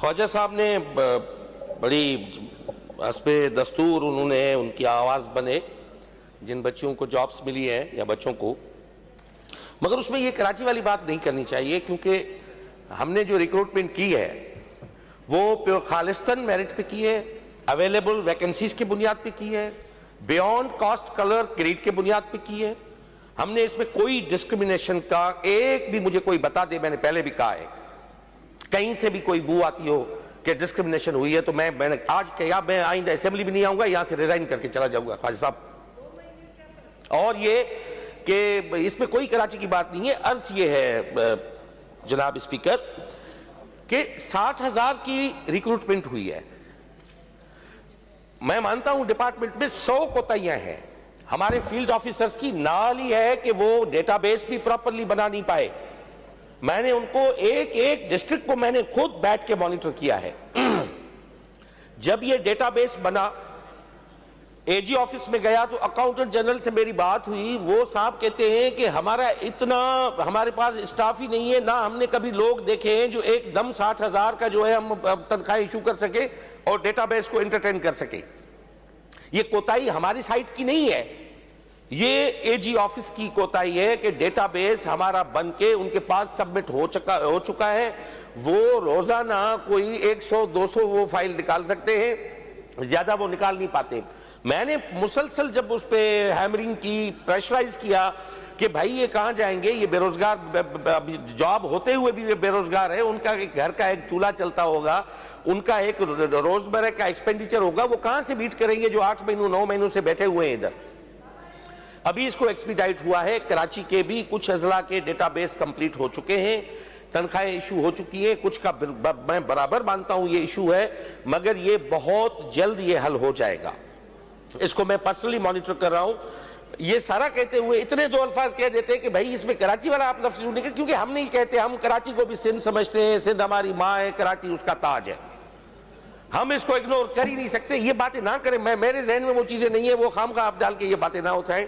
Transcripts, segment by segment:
ख्वाजा साहब ने बड़ी हस्बे दस्तूर उन्होंने उनकी आवाज़ बने जिन बच्चों को जॉब्स मिली है या बच्चों को, मगर उसमें ये कराची वाली बात नहीं करनी चाहिए, क्योंकि हमने जो रिक्रूटमेंट की है वो खालिस्तान मेरिट पे की है, अवेलेबल वैकेंसीज की बुनियाद पे की है, बियॉन्ड कास्ट कलर क्रीड के बुनियाद पे की है। हमने इसमें कोई डिस्क्रिमिनेशन का एक भी, मुझे कोई बता दे, मैंने पहले भी कहा है, कहीं से भी कोई बू आती हो कि डिस्क्रिमिनेशन हुई है तो मैंने आज क्या, मैं आइंदा असेंबली भी नहीं आऊंगा, यहां से रिजाइन करके चला जाऊंगा ख्वाजा साहब। और ये कि इसमें कोई कराची की बात नहीं है। अर्ज ये है जनाब स्पीकर कि 60,000 की रिक्रूटमेंट हुई है। मैं मानता हूं डिपार्टमेंट में 100 कोताहियां हैं हमारे फील्ड ऑफिसर्स की, नाल ही है कि वो डेटाबेस भी प्रॉपरली बना नहीं पाए। मैंने उनको एक एक डिस्ट्रिक्ट को मैंने खुद बैठ के मॉनिटर किया है। जब ये डेटाबेस बना, एजी ऑफिस में गया तो अकाउंटेंट जनरल से मेरी बात हुई, वो साहब कहते हैं कि हमारे पास स्टाफ ही नहीं है, ना हमने कभी लोग देखे हैं जो एकदम 60,000 का जो है हम तनख्वाह इशू कर सके और डेटाबेस को एंटरटेन कर सके। ये कोताही हमारी साइट की नहीं है, ये एजी ऑफिस की कोताही है कि डेटाबेस हमारा बन के उनके पास सबमिट हो चुका है। वो रोजाना कोई 100-200 वो फाइल निकाल सकते हैं, ज्यादा वो निकाल नहीं पाते। मैंने मुसलसल जब उस पर हैमरिंग की, प्रेशराइज किया कि भाई ये कहां जाएंगे, ये बेरोजगार, जॉब होते हुए भी ये बेरोजगार है, उनका एक घर का एक चूल्हा चलता होगा, उनका एक रोजमर्रा का एक्सपेंडिचर होगा, वो कहां से मीट करेंगे जो 8 महीनों 9 महीनों से बैठे हुए हैं इधर। अभी इसको एक्सपीडाइट हुआ है, कराची के भी कुछ अजला के डेटाबेस कंप्लीट हो चुके हैं, तनख्वाहें इशू हो चुकी है, कुछ का मैं बराबर मानता हूं ये इशू है, मगर ये बहुत जल्द ये हल हो जाएगा। इसको मैं पर्सनली मॉनिटर कर रहा हूं। ये सारा कहते हुए इतने दो अल्फाज कह देते हैं कि भाई इसमें कराची वाला आप लफ्ज यूज नहीं कर, क्योंकि हम नहीं कहते, हम कराची को भी सिंध समझते हैं, सिंध हमारी माँ है, कराची उसका ताज है, हम इसको इग्नोर कर ही नहीं सकते। ये बातें ना करें, मेरे जहन में वो चीजें नहीं है, वो खामखा आप डाल के ये बातें ना उठाएं।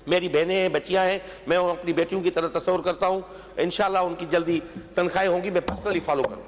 मेरी बहनें हैं, बच्चियां हैं, मैं अपनी बेटियों की तरह तस्वर करता हूं, इंशाल्लाह उनकी जल्दी तनख्वाहें होंगी, मैं पर्सनली फॉलो करूं।